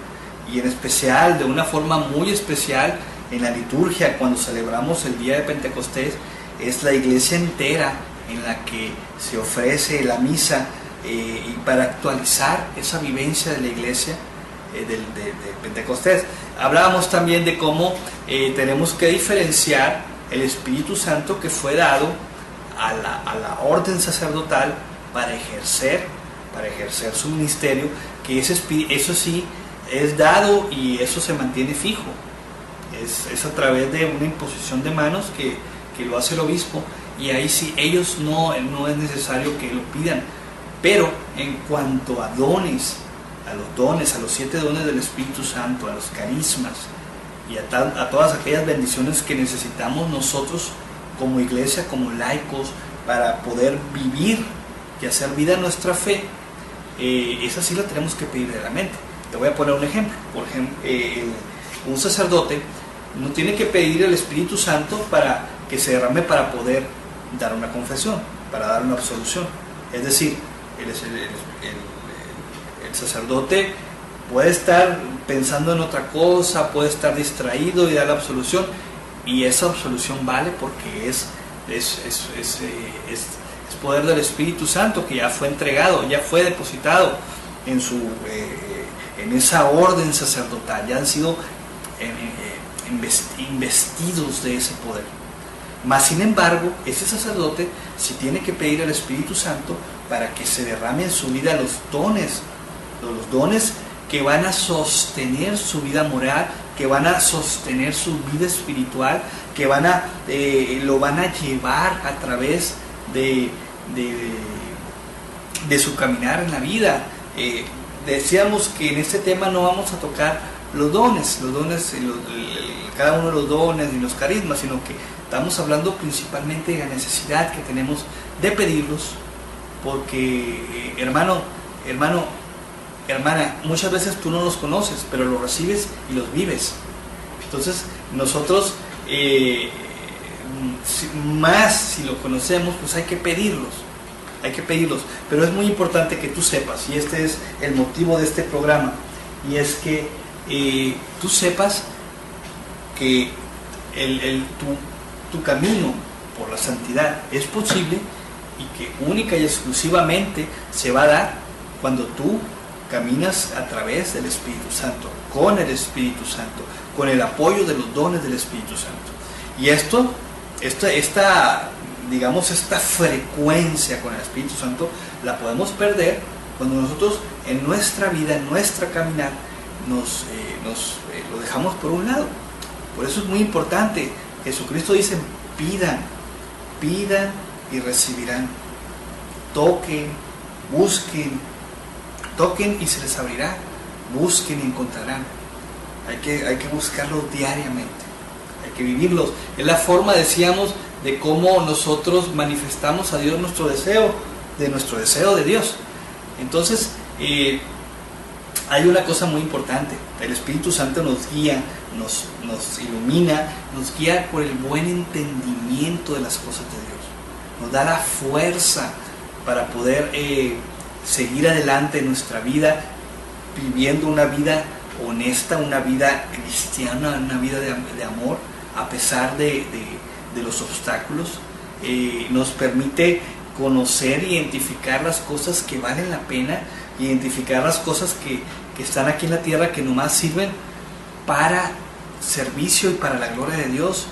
Y en especial, de una forma muy especial, en la liturgia, cuando celebramos el día de Pentecostés, es la iglesia entera en la que se ofrece la misa y para actualizar esa vivencia de la iglesia de Pentecostés. Hablábamos también de cómo tenemos que diferenciar el Espíritu Santo que fue dado a la orden sacerdotal para ejercer su ministerio, que eso sí es dado y eso se mantiene fijo. Es a través de una imposición de manos que lo hace el obispo, y ahí sí ellos no es necesario que lo pidan. Pero en cuanto a dones, a los 7 dones del Espíritu Santo, a los carismas y a todas aquellas bendiciones que necesitamos nosotros como iglesia, como laicos, para poder vivir y hacer vida nuestra fe, esa sí la tenemos que pedir de la mente. Te voy a poner un ejemplo. Por ejemplo, un sacerdote no tiene que pedir el Espíritu Santo para que se derrame para poder dar una confesión, para dar una absolución. Es decir, el sacerdote puede estar pensando en otra cosa, puede estar distraído y dar la absolución, y esa absolución vale porque es poder del Espíritu Santo que ya fue entregado, ya fue depositado en esa orden sacerdotal, ya han sido investidos de ese poder. Mas sin embargo, ese sacerdote sí tiene que pedir al Espíritu Santo para que se derrame en su vida los dones que van a sostener su vida moral, que van a sostener su vida espiritual, que lo van a llevar a través de su caminar en la vida. Decíamos que en este tema no vamos a tocar los dones, cada uno de los dones y los carismas, sino que estamos hablando principalmente de la necesidad que tenemos de pedirlos, porque hermano, hermana, muchas veces tú no los conoces, pero los recibes y los vives. Entonces nosotros, más si lo conocemos, pues hay que pedirlos. Pero es muy importante que tú sepas, y este es el motivo de este programa, y es que tú sepas que tu camino por la santidad es posible, y que única y exclusivamente se va a dar cuando tú caminas a través del Espíritu Santo, con el Espíritu Santo, con el apoyo de los dones del Espíritu Santo. Y esta digamos, esta frecuencia con el Espíritu Santo la podemos perder cuando nosotros en nuestra vida, en nuestra caminar, lo dejamos por un lado. Por eso es muy importante. Jesucristo dice: pidan y recibirán, toquen, busquen, toquen y se les abrirá, busquen y encontrarán. Hay que buscarlos diariamente, hay que vivirlos. Es la forma, decíamos, de cómo nosotros manifestamos a Dios nuestro deseo de Dios. Entonces, hay una cosa muy importante: el Espíritu Santo nos guía, nos ilumina, nos guía por el buen entendimiento de las cosas de Dios, nos da la fuerza para poder seguir adelante en nuestra vida, viviendo una vida honesta, una vida cristiana, una vida de amor, a pesar de los obstáculos. Nos permite conocer, identificar las cosas que valen la pena, identificar las cosas que están aquí en la tierra, que nomás sirven para servicio y para la gloria de Dios.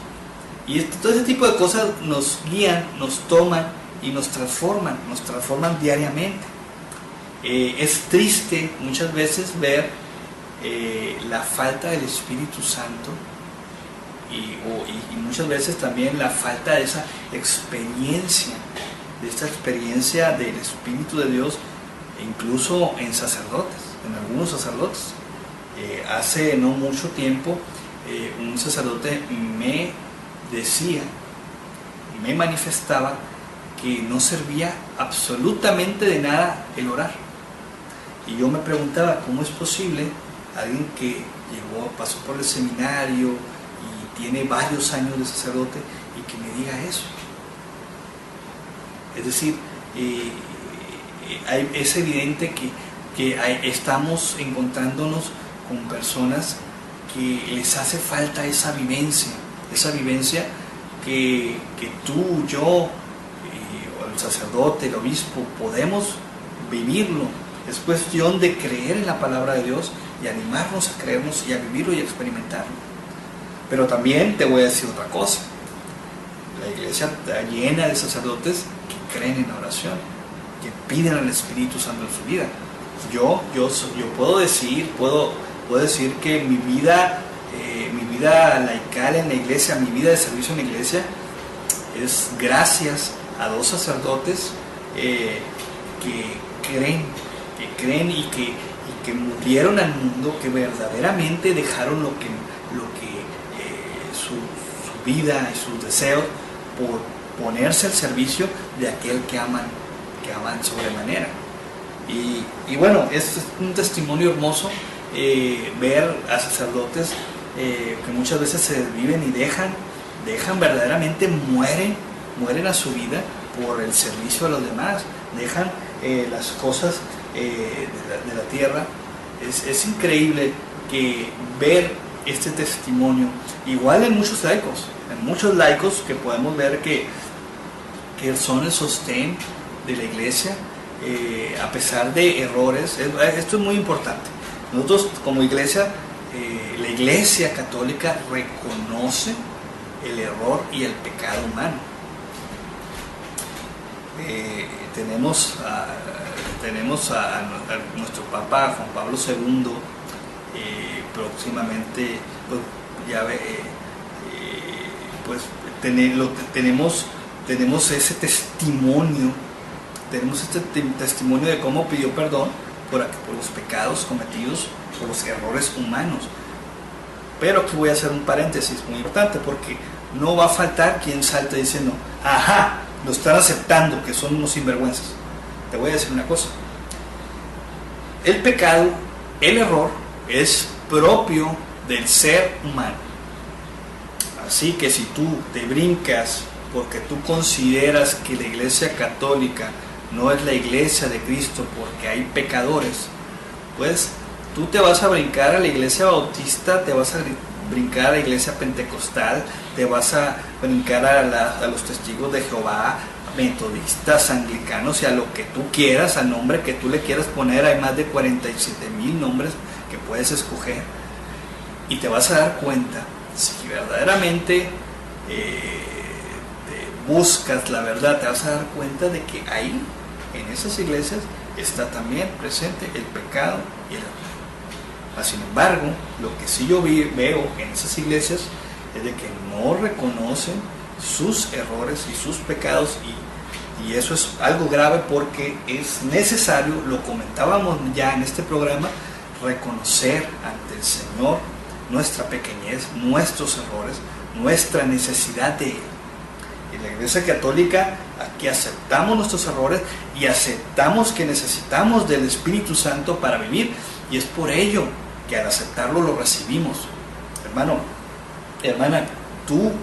Y todo ese tipo de cosas nos guían, nos toman y nos transforman diariamente. Es triste muchas veces ver la falta del Espíritu Santo y muchas veces también la falta de esa experiencia, del Espíritu de Dios, incluso en sacerdotes, en algunos sacerdotes. Hace no mucho tiempo un sacerdote me decía y me manifestaba que no servía absolutamente de nada el orar. Y yo me preguntaba: ¿cómo es posible alguien que pasó por el seminario y tiene varios años de sacerdote y que me diga eso? Es decir, es evidente que estamos encontrándonos con personas que les hace falta esa vivencia que tú, yo, o el sacerdote, el obispo, podemos vivirlo. Es cuestión de creer en la palabra de Dios y animarnos a creernos y a vivirlo y a experimentarlo. Pero también te voy a decir otra cosa: la iglesia está llena de sacerdotes que creen en la oración, que piden al Espíritu Santo en su vida. Yo puedo decir que mi vida laical en la iglesia, mi vida de servicio en la iglesia, es gracias a dos sacerdotes que creen y que murieron al mundo, que verdaderamente dejaron lo que su vida y sus deseos por ponerse al servicio de aquel que aman sobremanera. Y bueno, es un testimonio hermoso ver a sacerdotes que muchas veces se desviven y dejan verdaderamente, mueren a su vida por el servicio a los demás, dejan las cosas de la tierra. Es increíble que ver este testimonio, igual en muchos laicos que podemos ver que son el sostén de la iglesia, a pesar de errores. Esto es muy importante. Nosotros como iglesia, la iglesia católica reconoce el error y el pecado humano. Tenemos a nuestro Papa Juan Pablo II, próximamente, tenemos ese testimonio, de cómo pidió perdón por los pecados cometidos, por los errores humanos. Pero aquí voy a hacer un paréntesis muy importante, porque no va a faltar quien salte diciendo: ajá, lo están aceptando, que son unos sinvergüenzas. Te voy a decir una cosa: el pecado, el error, es propio del ser humano. Así que si tú te brincas porque tú consideras que la iglesia católica no es la iglesia de Cristo porque hay pecadores, pues tú te vas a brincar a la iglesia bautista, te vas a brincar a la iglesia pentecostal, te vas a brincar a los testigos de Jehová, metodistas, anglicanos, y a lo que tú quieras, al nombre que tú le quieras poner. Hay más de 47,000 nombres que puedes escoger, y te vas a dar cuenta si verdaderamente buscas la verdad, te vas a dar cuenta de que ahí, en esas iglesias, está también presente el pecado y el error. Sin embargo, lo que sí yo veo en esas iglesias es de que no reconocen sus errores y sus pecados, y eso es algo grave, porque es necesario, lo comentábamos ya en este programa, reconocer ante el Señor nuestra pequeñez, nuestros errores, nuestra necesidad de Él. En la Iglesia Católica aquí aceptamos nuestros errores y aceptamos que necesitamos del Espíritu Santo para vivir, y es por ello que al aceptarlo lo recibimos. Hermano, hermana, tú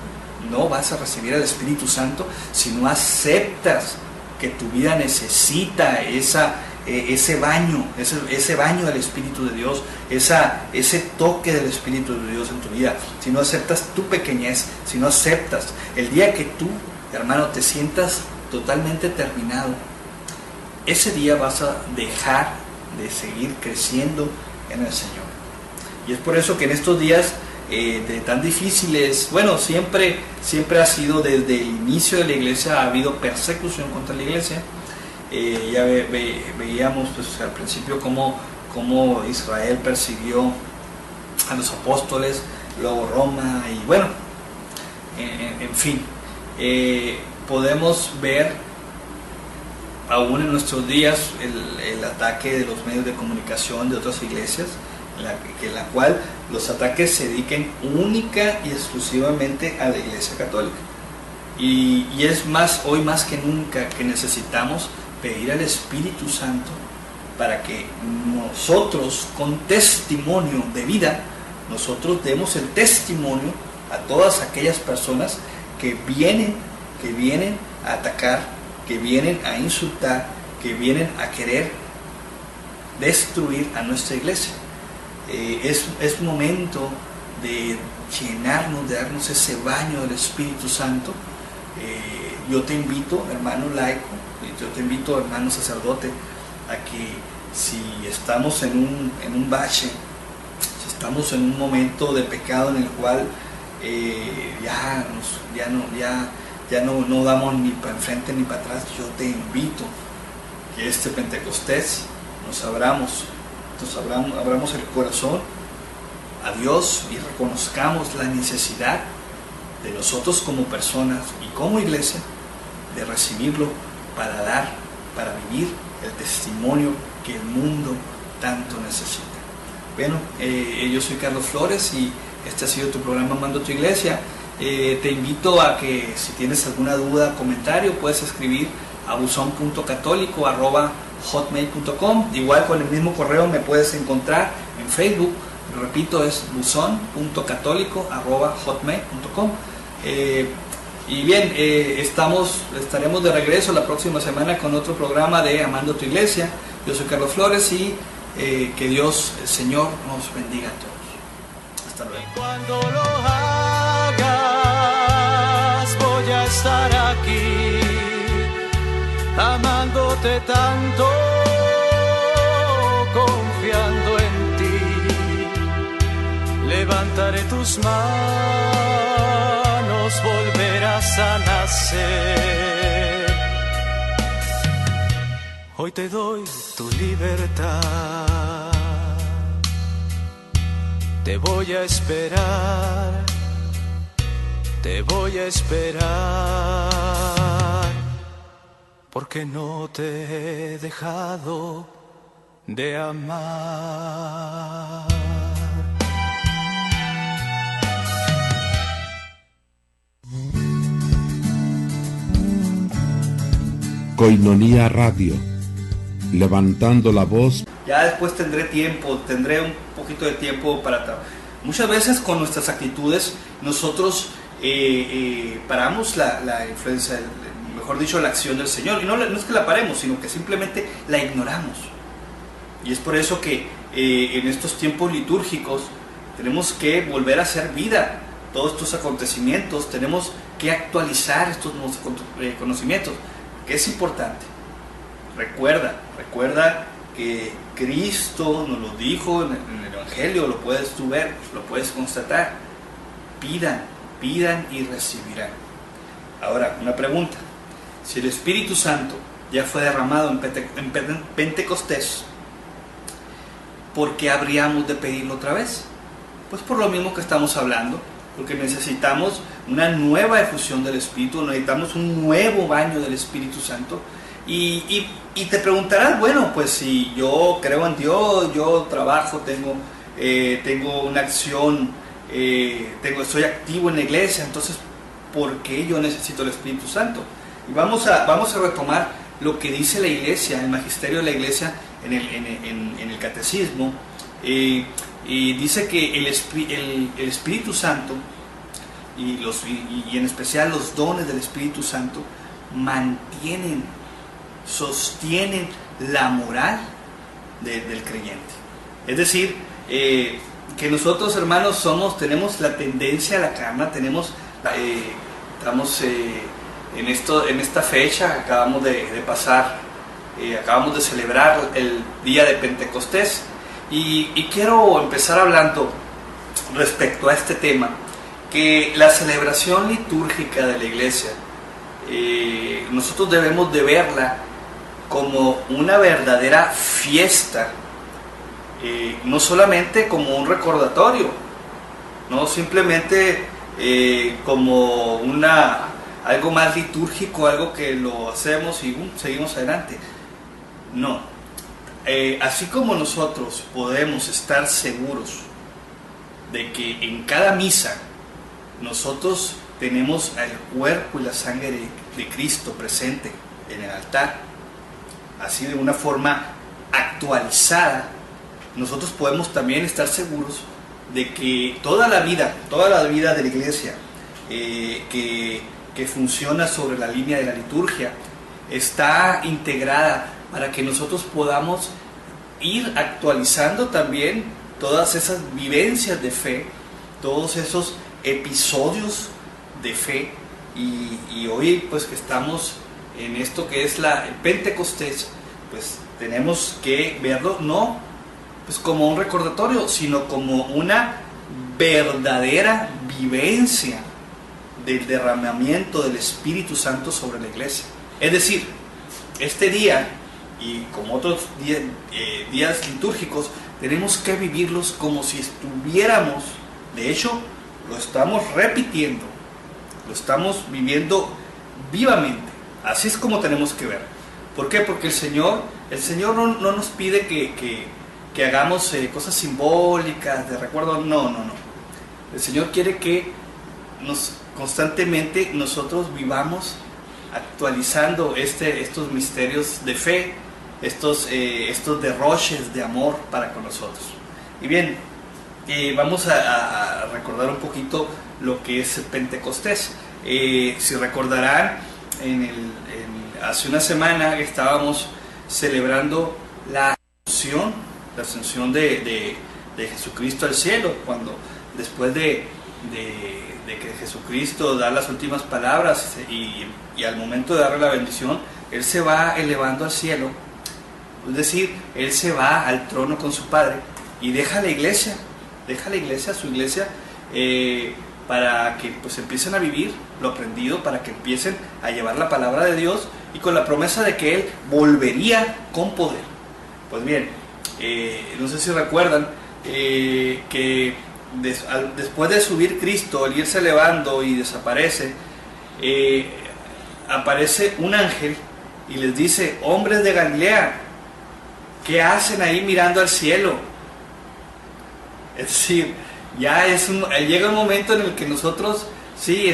no vas a recibir al Espíritu Santo si no aceptas que tu vida necesita ese baño del Espíritu de Dios, ese toque del Espíritu de Dios en tu vida. Si no aceptas tu pequeñez, si no aceptas el día que tú, hermano, te sientas totalmente terminado, ese día vas a dejar de seguir creciendo en el Señor. Y es por eso que en estos días de tan difíciles, bueno, siempre ha sido, desde el inicio de la iglesia ha habido persecución contra la iglesia. Ya veíamos pues, al principio cómo Israel persiguió a los apóstoles, luego Roma, y bueno, en fin, podemos ver aún en nuestros días el ataque de los medios de comunicación de otras iglesias, en la cual los ataques se dediquen única y exclusivamente a la Iglesia Católica. Y es hoy más que nunca que necesitamos pedir al Espíritu Santo para que nosotros, con testimonio de vida, nosotros demos el testimonio a todas aquellas personas que vienen a atacar, que vienen a insultar, que vienen a querer destruir a nuestra iglesia. Es momento de llenarnos, de darnos ese baño del Espíritu Santo. Yo te invito, hermano laico, yo te invito, hermano sacerdote, a que si estamos en un bache, si estamos en un momento de pecado en el cual ya no damos ni para enfrente ni para atrás, yo te invito que este Pentecostés abramos el corazón a Dios y reconozcamos la necesidad de nosotros como personas y como iglesia de recibirlo para vivir el testimonio que el mundo tanto necesita. Bueno, yo soy Carlos Flores y este ha sido tu programa Amando tu Iglesia. Te invito a que si tienes alguna duda, comentario, puedes escribir a buzon.católico@hotmail.com. Igual con el mismo correo me puedes encontrar en Facebook, repito, es buzon.católico@hotmail.com. Y bien, estaremos de regreso la próxima semana con otro programa de Amando tu Iglesia. Yo soy Carlos Flores y que Dios, el Señor, nos bendiga a todos. Hasta luego. Cuando lo hagas, voy a estar aquí, amándote tanto, confiando en ti. Levantaré tus manos, volverás a nacer. Hoy te doy tu libertad. Te voy a esperar, te voy a esperar, porque no te he dejado de amar. Koinonia Radio, levantando la voz. Ya después tendré un poquito de tiempo para muchas veces con nuestras actitudes nosotros paramos la influencia, mejor dicho, la acción del Señor, y no es que la paremos, sino que simplemente la ignoramos. Y es por eso que en estos tiempos litúrgicos tenemos que volver a hacer vida todos estos acontecimientos, tenemos que actualizar estos conocimientos, que es importante. Recuerda que Cristo nos lo dijo en el Evangelio, lo puedes tú ver, lo puedes constatar. Pidan y recibirán. Ahora, una pregunta. Si el Espíritu Santo ya fue derramado en Pentecostés, ¿por qué habríamos de pedirlo otra vez? Pues por lo mismo que estamos hablando, porque necesitamos una nueva efusión del Espíritu, necesitamos un nuevo baño del Espíritu Santo. Y te preguntarás, bueno, pues si yo creo en Dios, yo trabajo, tengo una acción, estoy activo en la iglesia, entonces ¿por qué yo necesito el Espíritu Santo? Y vamos a retomar lo que dice la iglesia, el magisterio de la iglesia en el catecismo. Y dice que el Espíritu Santo y en especial los dones del Espíritu Santo sostienen la moral del creyente. Es decir, que nosotros, hermanos, tenemos la tendencia a la carne, estamos en esta fecha, acabamos de celebrar el día de Pentecostés, y quiero empezar hablando respecto a este tema, que la celebración litúrgica de la iglesia, nosotros debemos de verla como una verdadera fiesta, no solamente como un recordatorio, no simplemente como algo más litúrgico, algo que lo hacemos y seguimos adelante. No, así como nosotros podemos estar seguros de que en cada misa nosotros tenemos el cuerpo y la sangre de Cristo presente en el altar, así de una forma actualizada, nosotros podemos también estar seguros de que toda la vida de la iglesia que funciona sobre la línea de la liturgia está integrada para que nosotros podamos ir actualizando también todas esas vivencias de fe, todos esos episodios de fe. Y hoy, pues, que estamos en esto que es el Pentecostés, pues tenemos que verlo no pues como un recordatorio, sino como una verdadera vivencia del derramamiento del Espíritu Santo sobre la iglesia. Es decir, este día, y como otros días litúrgicos, tenemos que vivirlos como si estuviéramos, de hecho, lo estamos repitiendo, lo estamos viviendo vivamente. Así es como tenemos que ver. ¿Por qué? Porque el Señor no nos pide que hagamos cosas simbólicas, de recuerdo, no. El Señor quiere que constantemente nosotros vivamos actualizando estos misterios de fe, estos derroches de amor para con nosotros. Y bien, vamos a recordar un poquito lo que es Pentecostés. Si recordarán, hace una semana estábamos celebrando la ascensión de Jesucristo al cielo, cuando después de que Jesucristo da las últimas palabras y al momento de darle la bendición, Él se va elevando al cielo, es decir, Él se va al trono con su Padre y deja la iglesia, su iglesia, para que pues empiecen a vivir lo aprendido, para que empiecen a llevar la palabra de Dios, y con la promesa de que Él volvería con poder. Pues bien, no sé si recuerdan que después de subir Cristo, al irse elevando y desaparece, aparece un ángel y les dice: hombres de Galilea, ¿qué hacen ahí mirando al cielo? Es decir, llega un momento en el que nosotros sí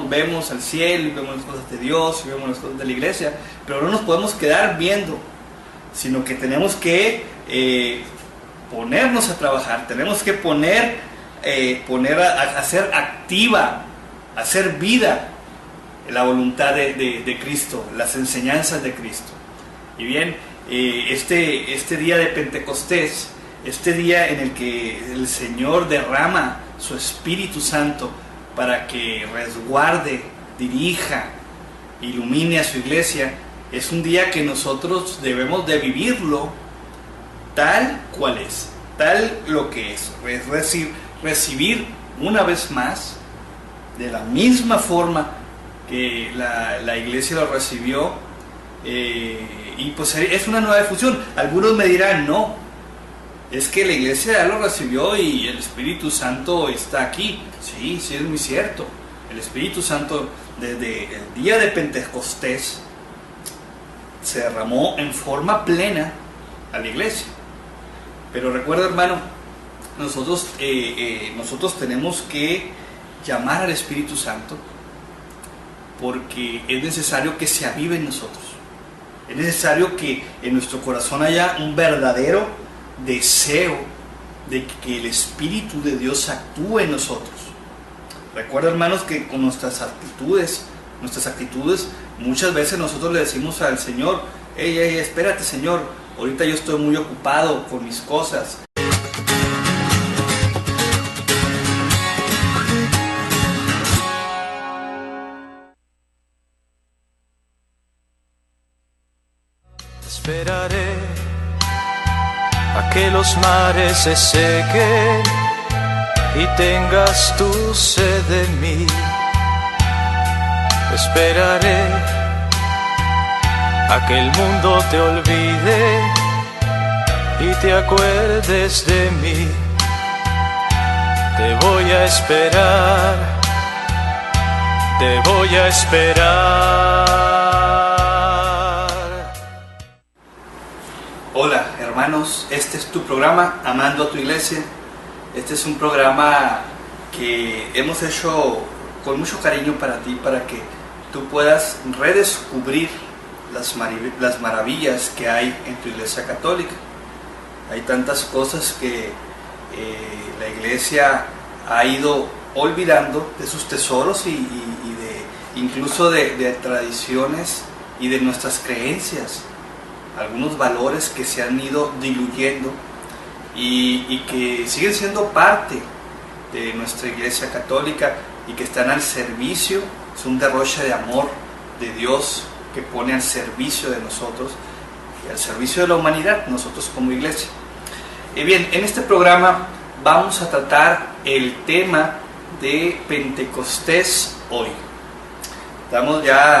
vemos al cielo y vemos las cosas de Dios y vemos las cosas de la iglesia, pero no nos podemos quedar viendo, sino que tenemos que ponernos a trabajar, tenemos que hacer activa, hacer vida la voluntad de Cristo, las enseñanzas de Cristo. Y bien, este día de Pentecostés, este día en el que el Señor derrama su Espíritu Santo para que resguarde, dirija, ilumine a su iglesia, es un día que nosotros debemos de vivirlo tal cual es, tal lo que es recibir una vez más, de la misma forma que la iglesia lo recibió, y pues es una nueva difusión. Algunos me dirán, no, es que la iglesia ya lo recibió y el Espíritu Santo está aquí. Sí, sí, es muy cierto. El Espíritu Santo desde el día de Pentecostés se derramó en forma plena a la iglesia. Pero recuerda, hermano, nosotros tenemos que llamar al Espíritu Santo, porque es necesario que se avive en nosotros. Es necesario que en nuestro corazón haya un verdadero deseo de que el Espíritu de Dios actúe en nosotros. Recuerda, hermanos, que con nuestras actitudes, muchas veces nosotros le decimos al Señor, hey, espérate, Señor, ahorita yo estoy muy ocupado con mis cosas. Esperaré a que los mares se sequen y tengas tu sed de mí. Esperaré a que el mundo te olvide y te acuerdes de mí. Te voy a esperar, te voy a esperar. Hola, hermanos, este es tu programa, Amando a tu Iglesia. Este es un programa que hemos hecho con mucho cariño para ti, para que tú puedas redescubrir las maravillas que hay en tu iglesia católica. Hay tantas cosas que la iglesia ha ido olvidando de sus tesoros y incluso de tradiciones y de nuestras creencias, algunos valores que se han ido diluyendo y que siguen siendo parte de nuestra iglesia católica y que están al servicio. Es un derroche de amor de Dios que pone al servicio de nosotros y al servicio de la humanidad, nosotros como iglesia. Y bien, en este programa vamos a tratar el tema de Pentecostés hoy. Estamos ya